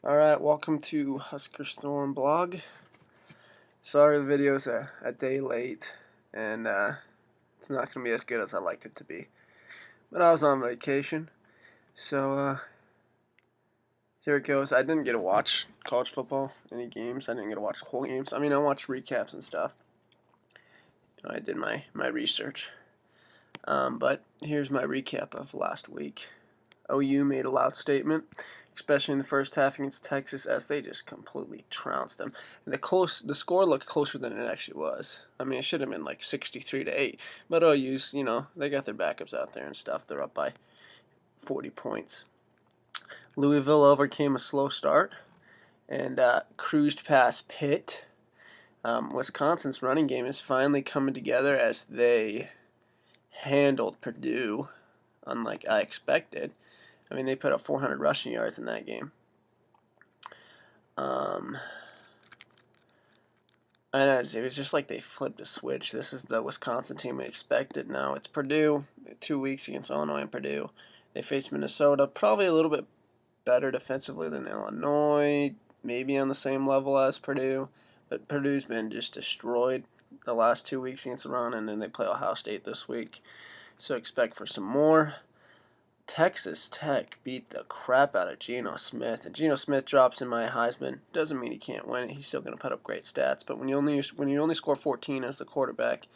Alright, welcome to Husker Storm blog. Sorry the video's a day late, and it's not going to be as good as I liked it to be. But I was on vacation, so here it goes. I didn't get to watch college football, any games. I didn't get to watch whole games. I mean, I watched recaps and stuff. I did my research. But here's my recap of last week. OU made a loud statement, especially in the first half against Texas, as they just completely trounced them. And the score looked closer than it actually was. I mean, it should have been like 63-8, but OU's, they got their backups out there and stuff. They're up by 40 points. Louisville overcame a slow start and cruised past Pitt. Wisconsin's running game is finally coming together as they handled Purdue, unlike I expected. I mean, they put up 400 rushing yards in that game. And it was just like they flipped a switch. This is the Wisconsin team we expected. Now it's Purdue. 2 weeks against Illinois and Purdue. They faced Minnesota, probably a little bit better defensively than Illinois, maybe on the same level as Purdue. But Purdue's been just destroyed the last 2 weeks against the run, and then they play Ohio State this week. So expect for some more. Texas Tech beat the crap out of Geno Smith, and Geno Smith drops in my Heisman. Doesn't mean he can't win it. He's still going to put up great stats. But when you only score 14 as the quarterback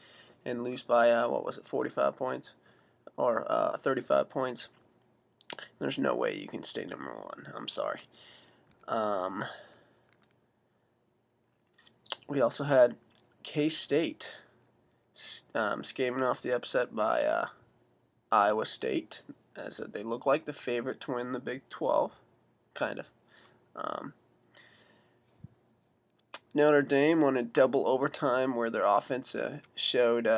and lose by 45 points or 35 points, there's no way you can stay number one. I'm sorry. We also had K-State scamming off the upset by Iowa State, as they look like the favorite to win the Big 12, kind of. Notre Dame won in double overtime, where their offense showed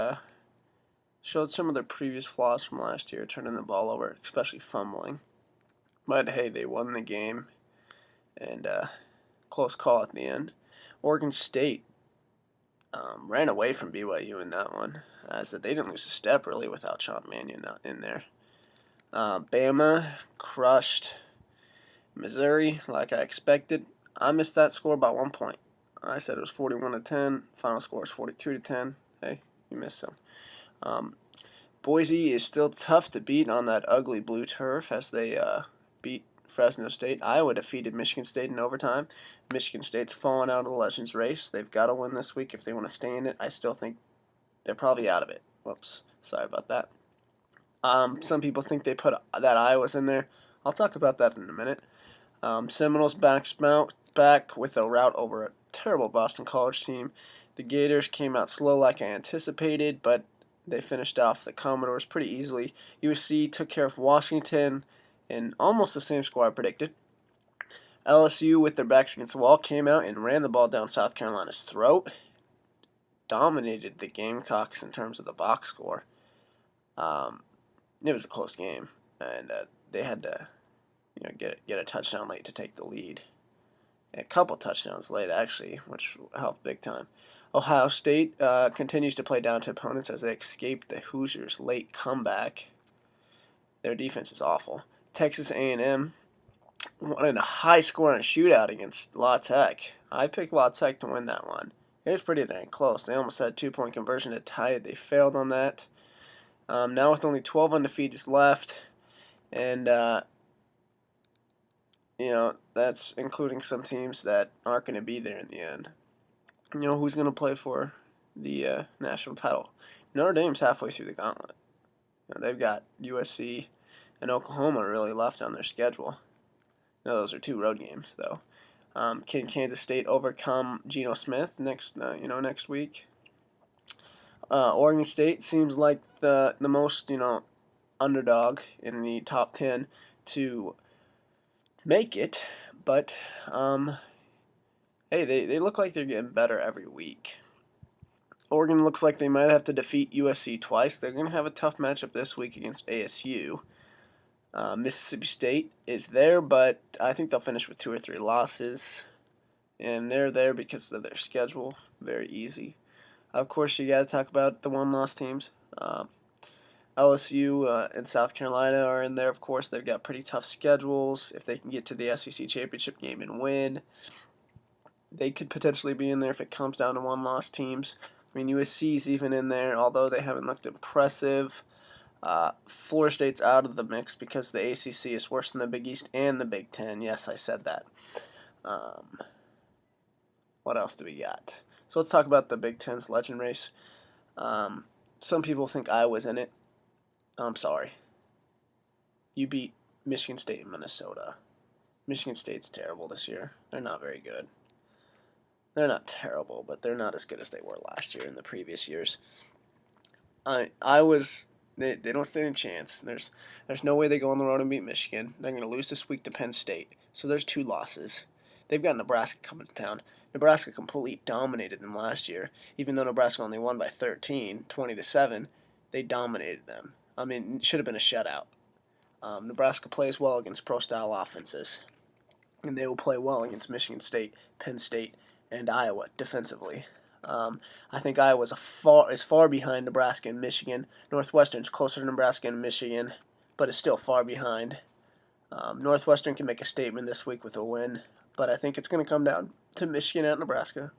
some of their previous flaws from last year, turning the ball over, especially fumbling. But hey, they won the game, and close call at the end. Oregon State ran away from BYU in that one, as they didn't lose a step really without Sean Mannion in there. Bama crushed Missouri like I expected. I missed that score by 1 point. I said it was 41-10. Final score is 42-10. Hey, you missed some. Boise is still tough to beat on that ugly blue turf, as they beat Fresno State. Iowa defeated Michigan State in overtime. Michigan State's fallen out of the Legends race. They've got to win this week if they want to stay in it. I still think they're probably out of it. Whoops, sorry about that. Some people think they put that Iowa's in there. I'll talk about that in a minute. Seminoles back with a rout over a terrible Boston College team. The Gators came out slow like I anticipated, but they finished off the Commodores pretty easily. USC took care of Washington in almost the same score I predicted. LSU, with their backs against the wall, came out and ran the ball down South Carolina's throat. Dominated the Gamecocks in terms of the box score. It was a close game, and they had to, get a touchdown late to take the lead. A couple touchdowns late, actually, which helped big time. Ohio State continues to play down to opponents as they escape the Hoosiers' late comeback. Their defense is awful. Texas A&M wanted a high-scoring shootout against La Tech. I picked La Tech to win that one. It was pretty dang close. They almost had a 2-point conversion to tie it. They failed on that. Now with only 12 undefeateds left, and that's including some teams that aren't going to be there in the end. Who's going to play for the national title? Notre Dame's halfway through the gauntlet. They've got USC and Oklahoma really left on their schedule. Those are 2 road games though. Can Kansas State overcome Geno Smith next week? Oregon State seems like the most underdog in the top 10 to make it, but hey, they look like they're getting better every week. Oregon looks like they might have to defeat USC twice. They're going to have a tough matchup this week against ASU. Mississippi State is there, but I think they'll finish with 2 or 3 losses, and they're there because of their schedule. Very easy. Of course, you got to talk about the 1-loss teams. LSU and South Carolina are in there, of course. They've got pretty tough schedules. If they can get to the SEC championship game and win, they could potentially be in there if it comes down to one-loss teams. I mean, USC's even in there, although they haven't looked impressive. Florida State's out of the mix because the ACC is worse than the Big East and the Big Ten. Yes, I said that. What else do we got? So let's talk about the Big Ten's legend race. Some people think Iowa's in it. I'm sorry. You beat Michigan State and Minnesota. Michigan State's terrible this year. They're not very good. They're not terrible, but they're not as good as they were last year and the previous years. Iowa's they don't stand a chance. There's no way they go on the road and beat Michigan. They're going to lose this week to Penn State. So there's 2 losses. They've got Nebraska coming to town. Nebraska completely dominated them last year. Even though Nebraska only won by 13, 20-7, they dominated them. I mean, it should have been a shutout. Nebraska plays well against pro-style offenses, and they will play well against Michigan State, Penn State, and Iowa defensively. I think Iowa's is far behind Nebraska and Michigan. Northwestern's closer to Nebraska and Michigan, but is still far behind. Northwestern can make a statement this week with a win, but I think it's going to come down to Michigan at Nebraska.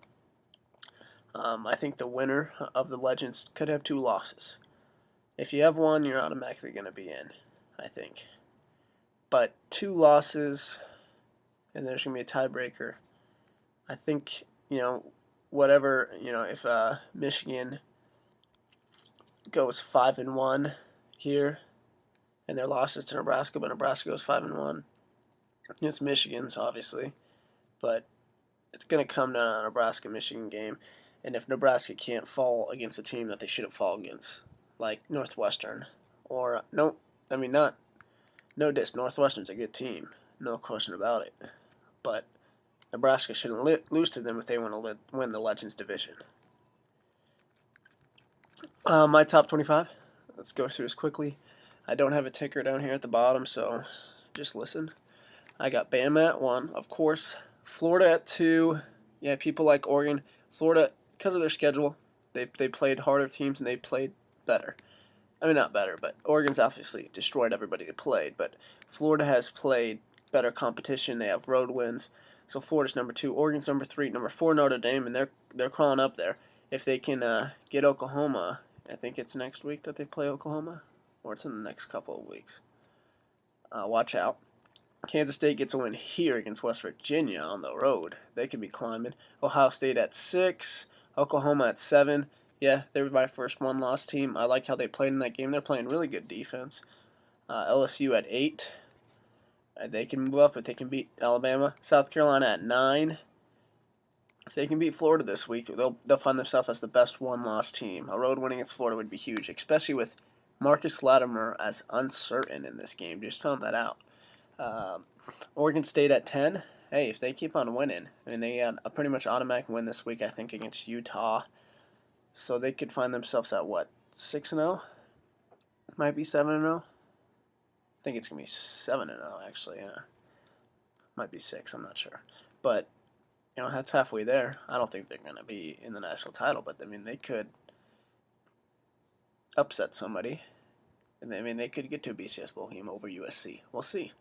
I think the winner of the Legends could have 2 losses. If you have one, you're automatically going to be in, I think. But 2 losses, and there's going to be a tiebreaker. I think, whatever, if Michigan goes 5-1 here, and their losses to Nebraska, but Nebraska goes 5-1, it's Michigan's, obviously. But it's going to come down to a Nebraska-Michigan game. And if Nebraska can't fall against a team that they shouldn't fall against, like Northwestern, or no diss, Northwestern's a good team, no question about it. But Nebraska shouldn't lose to them if they want to win the Legends division. My top 25. Let's go through this quickly. I don't have a ticker down here at the bottom, so just listen. I got Bama at 1, of course. Florida at 2. Yeah, people like Oregon. Florida, because of their schedule, they played harder teams and they played better. I mean, not better, but Oregon's obviously destroyed everybody they played. But Florida has played better competition. They have road wins. So Florida's number 2. Oregon's number 3. Number 4, Notre Dame, and they're crawling up there. If they can get Oklahoma, I think it's next week that they play Oklahoma, or it's in the next couple of weeks. Watch out. Kansas State gets a win here against West Virginia on the road. They could be climbing. Ohio State at 6. Oklahoma at 7. Yeah, they were my first one-loss team. I like how they played in that game. They're playing really good defense. LSU at 8. They can move up, but they can beat Alabama. South Carolina at 9. If they can beat Florida this week, they'll find themselves as the best one-loss team. A road win against Florida would be huge, especially with Marcus Latimer as uncertain in this game. Just found that out. Oregon State at 10. Hey, if they keep on winning, I mean, they had a pretty much automatic win this week, I think, against Utah. So they could find themselves at, 6-0? Might be 7-0? I think it's going to be 7-0, actually, yeah. Might be 6, I'm not sure. But, that's halfway there. I don't think they're going to be in the national title, but, I mean, they could upset somebody. And, I mean, they could get to a BCS Bowl game over USC. We'll see.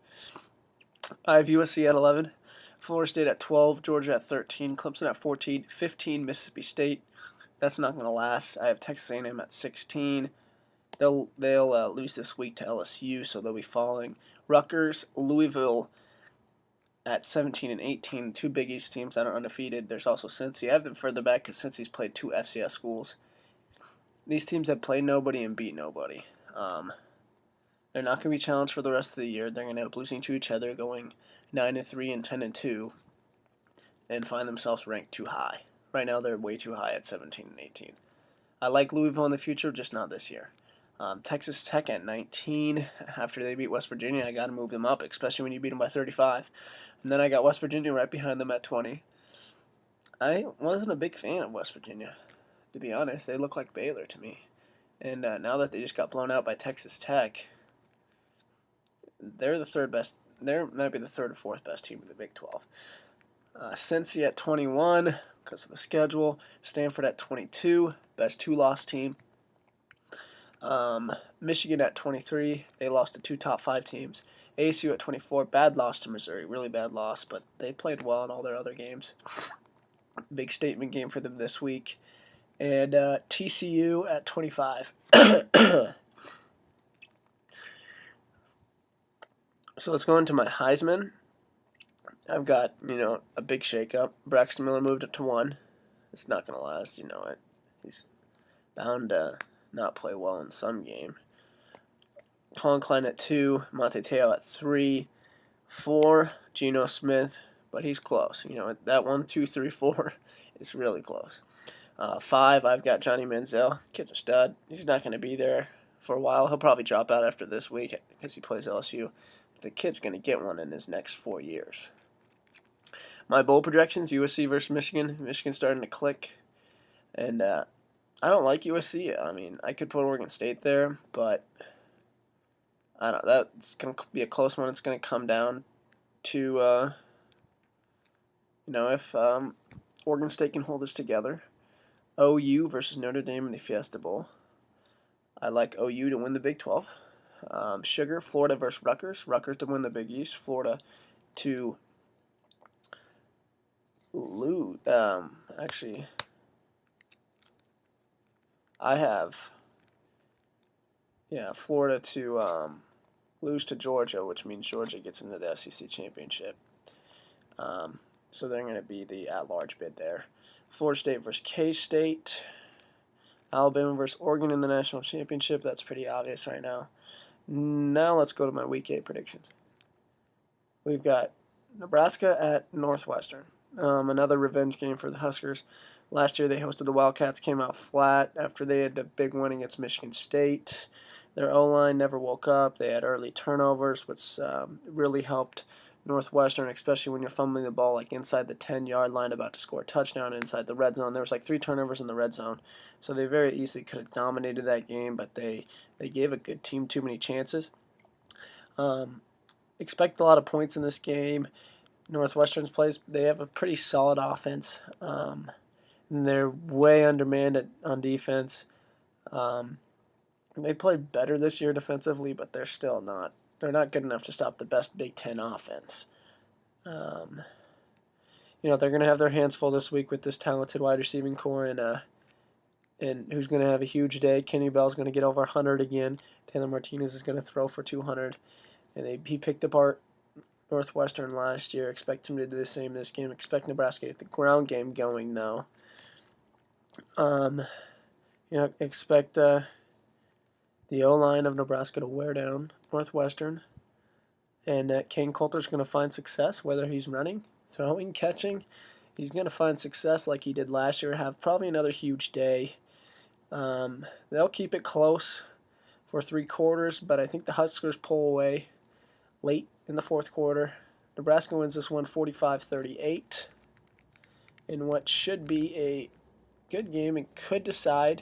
I have USC at 11, Florida State at 12, Georgia at 13, Clemson at 14, 15, Mississippi State. That's not going to last. I have Texas A&M at 16. They'll lose this week to LSU, so they'll be falling. Rutgers, Louisville at 17 and 18, 2 Big East teams that are undefeated. There's also Cincy. I have them further back because Cincy's played 2 FCS schools. These teams have played nobody and beat nobody. They're not going to be challenged for the rest of the year. They're going to end up losing to each other, going 9-3 and 10-2, and find themselves ranked too high. Right now, they're way too high at 17 and 18. I like Louisville in the future, just not this year. Texas Tech at 19. After they beat West Virginia, I got to move them up, especially when you beat them by 35. And then I got West Virginia right behind them at 20. I wasn't a big fan of West Virginia, to be honest. They look like Baylor to me. And now that they just got blown out by Texas Tech, they're the third best. They might be the third or fourth best team in the Big 12. Cincy at 21 because of the schedule. Stanford at 22, best 2-loss team. Michigan at 23, they lost to two top 5 teams. ASU at 24, bad loss to Missouri, really bad loss, but they played well in all their other games. Big statement game for them this week. And TCU at 25. So let's go into my Heisman. I've got, a big shakeup. Braxton Miller moved up to 1. It's not going to last, you know it. He's bound to not play well in some game. Colin Klein at 2. Monte Teo at 3. 4. Geno Smith, but he's close. That 1, 2, 3, 4 is really close. 5, I've got Johnny Manziel. Kid's a stud. He's not going to be there for a while. He'll probably drop out after this week because he plays LSU. The kid's going to get one in his next 4 years. My bowl projections, USC versus Michigan. Michigan's starting to click. And I don't like USC. I mean, I could put Oregon State there, but I don't know. That's going to be a close one. It's going to come down to, if Oregon State can hold this together. OU versus Notre Dame in the Fiesta Bowl. I like OU to win the Big 12. Sugar, Florida versus Rutgers. Rutgers to win the Big East. Florida to lose. Actually, I have, Florida to lose to Georgia, which means Georgia gets into the SEC championship. So they're going to be the at-large bid there. Florida State versus K-State. Alabama versus Oregon in the national championship. That's pretty obvious right now. Now let's go to my Week 8 predictions. We've got Nebraska at Northwestern. Another revenge game for the Huskers. Last year they hosted the Wildcats, came out flat after they had a big win against Michigan State. Their O-line never woke up. They had early turnovers, which really helped Northwestern, especially when you're fumbling the ball like inside the 10-yard line about to score a touchdown inside the red zone. There was like 3 turnovers in the red zone. So they very easily could have dominated that game, but they gave a good team too many chances. Expect a lot of points in this game. Northwestern's plays, they have a pretty solid offense. And they're way undermanned on defense. They played better this year defensively, but they're still not. They're not good enough to stop the best Big Ten offense. They're going to have their hands full this week with this talented wide receiving core and who's going to have a huge day. Kenny Bell's going to get over 100 again. Taylor Martinez is going to throw for 200. And he picked apart Northwestern last year. Expect him to do the same this game. Expect Nebraska to get the ground game going now. Expect the O-line of Nebraska to wear down Northwestern. And Kane Coulter's going to find success, whether he's running, throwing, catching. He's going to find success like he did last year, have probably another huge day. They'll keep it close for 3 quarters, but I think the Huskers pull away late in the 4th quarter. Nebraska wins this one 45-38 in what should be a good game and could help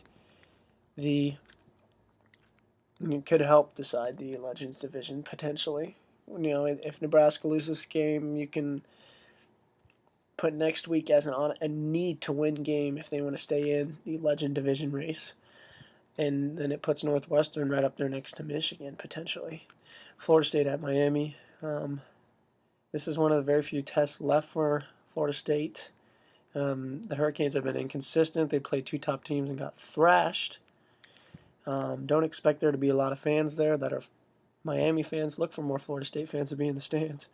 decide the Legends division potentially. If Nebraska loses this game, you can put next week as a need to win game if they want to stay in the Legend division race. And then it puts Northwestern right up there next to Michigan potentially. Florida State at Miami. This is one of the very few tests left for Florida State. The Hurricanes have been inconsistent. They played 2 top teams and got thrashed. Don't expect there to be a lot of fans there that are Miami fans. Look for more Florida State fans to be in the stands.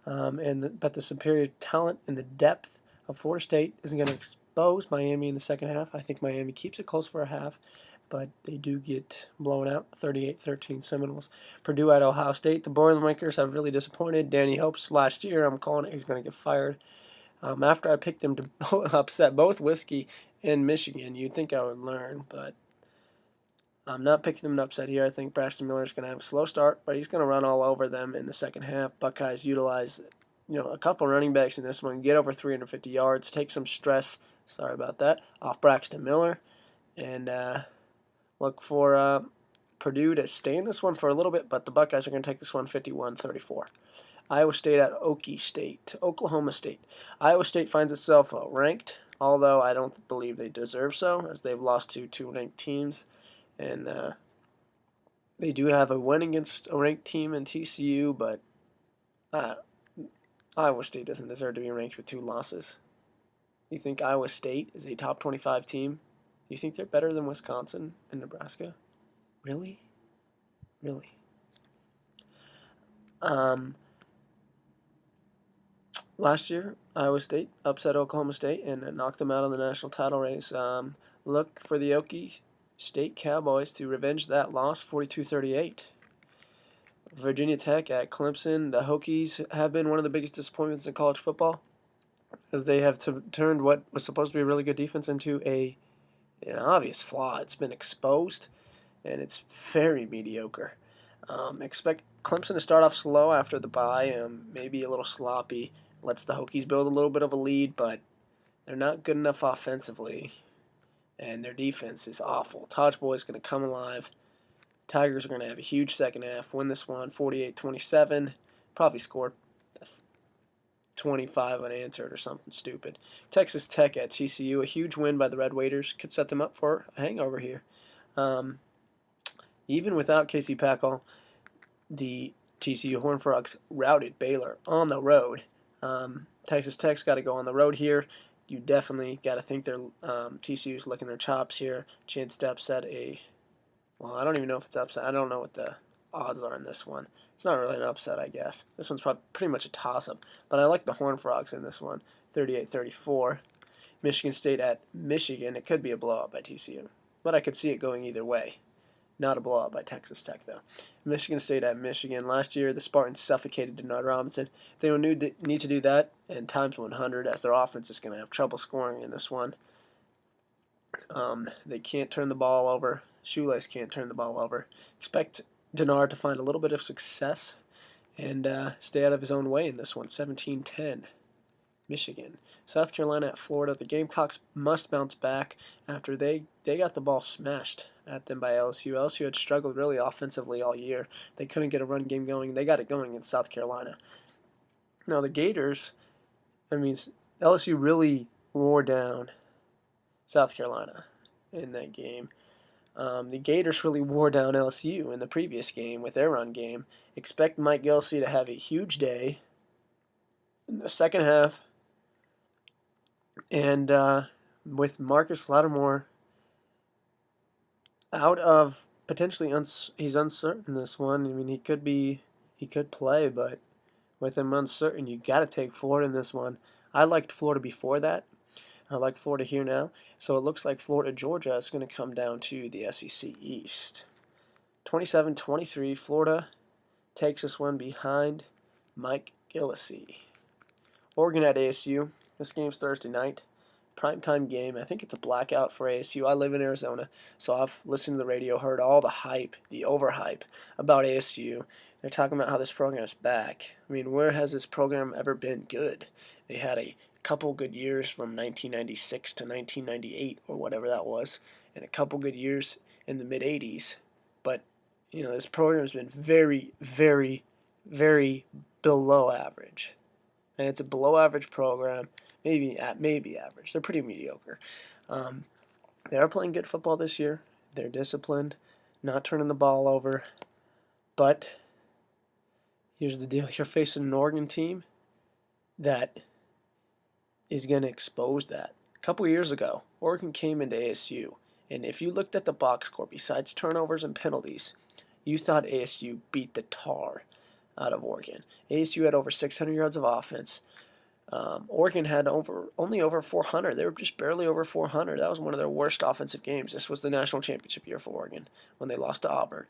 But the superior talent and the depth of Florida State isn't going to expose Miami in the second half. I think Miami keeps it close for a half, but they do get blown out, 38-13 Seminoles. Purdue at Ohio State. The Boilermakers have really disappointed. Danny Hopes last year, I'm calling it, he's going to get fired. After I picked them to upset both Whiskey and Michigan, you'd think I would learn, but I'm not picking them to upset here. I think Braxton Miller is going to have a slow start, but he's going to run all over them in the second half. Buckeyes utilize, a couple running backs in this one, get over 350 yards, take some stress, sorry about that, off Braxton Miller, and look for Purdue to stay in this one for a little bit, but the Buckeyes are going to take this one 51-34. Iowa State at Oklahoma State. Iowa State finds itself ranked, although I don't believe they deserve so, as they've lost to 2 ranked teams. And They do have a win against a ranked team in TCU, but uh, Iowa State doesn't deserve to be ranked with 2 losses. You think Iowa State is a top 25 team? Do you think they're better than Wisconsin and Nebraska? Really? Really? Um, Last year, Iowa State upset Oklahoma State and knocked them out of the national title race. Look for the Okie State Cowboys to revenge that loss, 42-38. Virginia Tech at Clemson. The Hokies have been one of the biggest disappointments in college football, as they have turned what was supposed to be a really good defense into an obvious flaw. It's been exposed, and it's very mediocre. Expect Clemson to start off slow after the bye, maybe a little sloppy. Lets the Hokies build a little bit of a lead, but they're not good enough offensively, and their defense is awful. Taj Boy's going to come alive. Tigers are going to have a huge second half, win this one 48-27, probably score 25 unanswered or something stupid. Texas Tech at TCU, a huge win by the Red Raiders, could set them up for a hangover here. Even without Casey Packall, the TCU Horned Frogs routed Baylor on the road. Texas Tech's got to go on the road here. You definitely got to think TCU's licking their chops here. Chance to upset well, I don't even know if it's upset. I don't know what the odds are in this one. It's not really an upset, I guess. This one's probably pretty much a toss-up. But I like the Horned Frogs in this one, 38-34. Michigan State at Michigan. It could be a blowout by TCU, but I could see it going either way. Not a blowout by Texas Tech, though. Michigan State at Michigan. Last year, the Spartans suffocated Denard Robinson. They will need to do that and times 100, as their offense is going to have trouble scoring in this one. They can't turn the ball over. Shoelace can't turn the ball over. Expect Denard to find a little bit of success and stay out of his own way in this one, 17-10. Michigan. South Carolina at Florida. The Gamecocks must bounce back after they got the ball smashed at them by LSU. LSU had struggled really offensively all year. They couldn't get a run game going. They got it going in South Carolina. Now the Gators, LSU really wore down South Carolina in that game. The Gators really wore down LSU in the previous game with their run game. Expect Mike Gelsey to have a huge day in the second half. And with Marcus Lattimore out of potentially, he's uncertain this one. He could play, but with him uncertain, you got to take Florida in this one. I liked Florida before that. I like Florida here now. So it looks like Florida-Georgia is going to come down to the SEC East. 27-23, Florida takes this one behind Mike Gelsey. Oregon at ASU. This game's Thursday night. Primetime game. I think it's a blackout for ASU. I live in Arizona, so I've listened to the radio, heard all the hype, the overhype about ASU. They're talking about how this program is back. Where has this program ever been good? They had a couple good years from 1996 to 1998 or whatever that was, and a couple good years in the mid-'80s. But, this program has been very, very, very below average. And it's a below average program. Maybe average. They're pretty mediocre. They are playing good football this year. They're disciplined, not turning the ball over. But here's the deal. You're facing an Oregon team that is going to expose that. A couple years ago, Oregon came into ASU, and if you looked at the box score, besides turnovers and penalties, you thought ASU beat the tar out of Oregon. ASU had over 600 yards of offense. Oregon had only over 400. They were just barely over 400. That was one of their worst offensive games. This was the national championship year for Oregon when they lost to Auburn.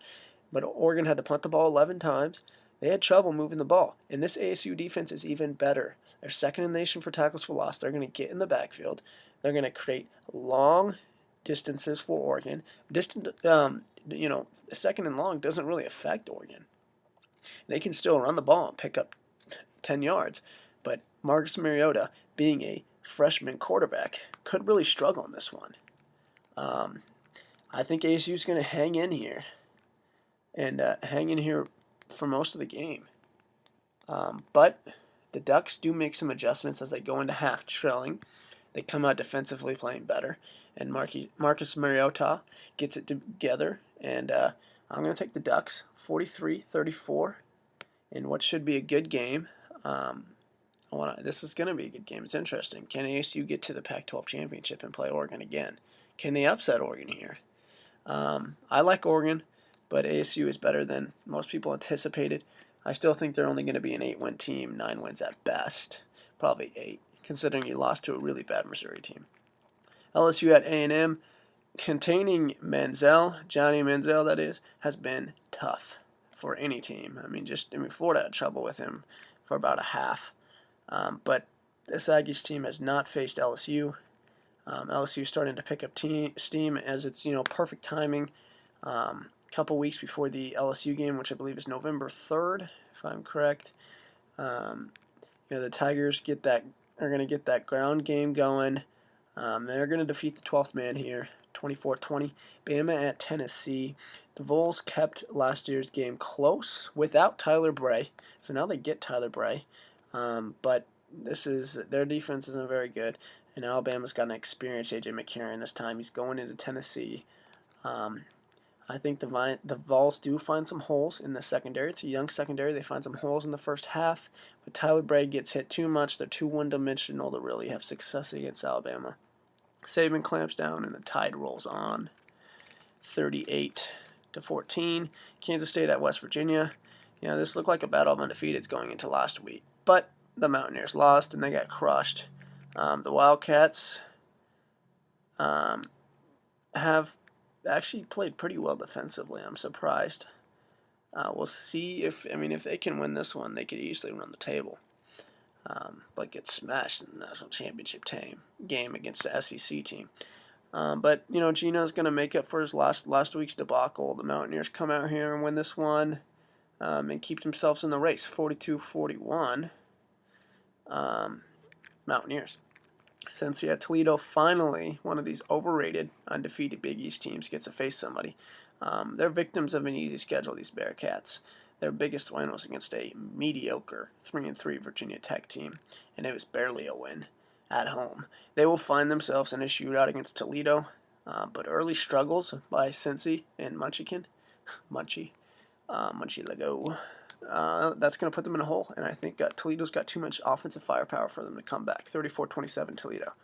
But Oregon had to punt the ball 11 times. They had trouble moving the ball. And this ASU defense is even better. They're second in the nation for tackles for loss. They're going to get in the backfield. They're going to create long distances for Oregon. Second and long doesn't really affect Oregon. They can still run the ball and pick up 10 yards. But Marcus Mariota, being a freshman quarterback, could really struggle in this one. I think ASU is going to hang in here and hang in here for most of the game. But the Ducks do make some adjustments as they go into half trailing. They come out defensively playing better. And Marcus Mariota gets it together and I'm going to take the Ducks 43-34 in what should be a good game. This is going to be a good game. It's interesting. Can ASU get to the Pac-12 championship and play Oregon again? Can they upset Oregon here? I like Oregon, but ASU is better than most people anticipated. I still think they're only going to be an 8-win team, 9 wins at best, probably 8, considering you lost to a really bad Missouri team. LSU at A&M, containing Manziel, Johnny Manziel that is, has been tough for any team. Florida had trouble with him for about a half. But this Aggies team has not faced LSU. LSU starting to pick up steam as it's perfect timing. Couple weeks before the LSU game, which I believe is November 3rd, if I'm correct. The Tigers are going to get that ground game going. They're going to defeat the 12th man here, 24-20. Bama at Tennessee. The Vols kept last year's game close without Tyler Bray, so now they get Tyler Bray. But their defense isn't very good, and Alabama's got an experienced A.J. McCarron this time. He's going into Tennessee. I think the Vols do find some holes in the secondary. It's a young secondary. They find some holes in the first half, but Tyler Bray gets hit too much. They're too one-dimensional to really have success against Alabama. Saban clamps down, and the Tide rolls on. 38-14. Kansas State at West Virginia. This looked like a battle of undefeateds going into last week, but the Mountaineers lost, and they got crushed. The Wildcats have actually played pretty well defensively. I'm surprised. We'll see if they can win this one, they could easily run the table. But get smashed in the national championship game against the SEC team. But Gino's going to make up for his last week's debacle. The Mountaineers come out here and win this one and keep themselves in the race, 42-41. Mountaineers. Cincy at Toledo, finally, one of these overrated, undefeated Big East teams gets to face somebody. They're victims of an easy schedule, these Bearcats. Their biggest win was against a mediocre 3-3 Virginia Tech team, and it was barely a win at home. They will find themselves in a shootout against Toledo, but early struggles by Cincy and Munchie Lego. That's going to put them in a hole, and I think Toledo's got too much offensive firepower for them to come back. 34-27 Toledo.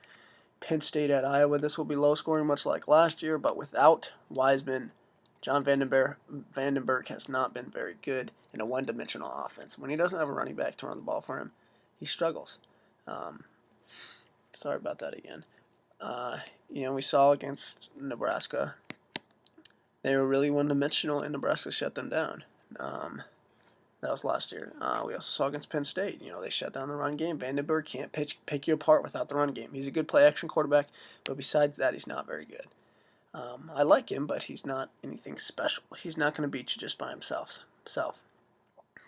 Penn State at Iowa. This will be low scoring, much like last year, but without Wiseman, John Vandenberg has not been very good in a one-dimensional offense. When he doesn't have a running back to run the ball for him, he struggles. Sorry about that again. We saw against Nebraska, they were really one-dimensional, and Nebraska shut them down. That was last year. We also saw against Penn State. They shut down the run game. Vandenberg can't pick you apart without the run game. He's a good play-action quarterback, but besides that, he's not very good. I like him, but he's not anything special. He's not going to beat you just by himself. So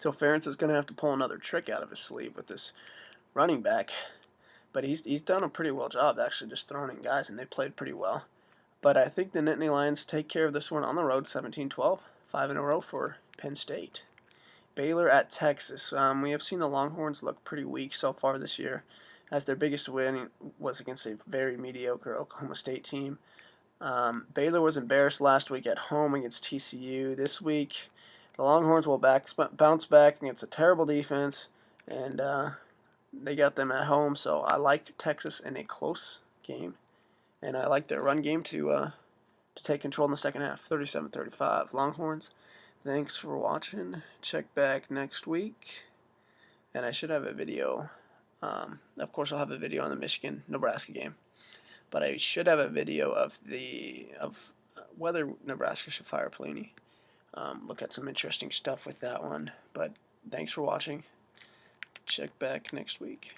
Ferentz is going to have to pull another trick out of his sleeve with this running back. But he's done a pretty well job, actually, just throwing in guys, and they played pretty well. But I think the Nittany Lions take care of this one on the road, 17-12, 5 in a row for Penn State. Baylor at Texas. We have seen the Longhorns look pretty weak so far this year, as their biggest win was against a very mediocre Oklahoma State team. Baylor was embarrassed last week at home against TCU. This week, the Longhorns will bounce back against a terrible defense, and they got them at home. So I like Texas in a close game, and I like their run game to take control in the second half, 37-35. Longhorns. Thanks for watching. Check back next week. And I should have a video. Of course, I'll have a video on the Michigan-Nebraska game. But I should have a video of whether Nebraska should fire Pelini. Look at some interesting stuff with that one. But thanks for watching. Check back next week.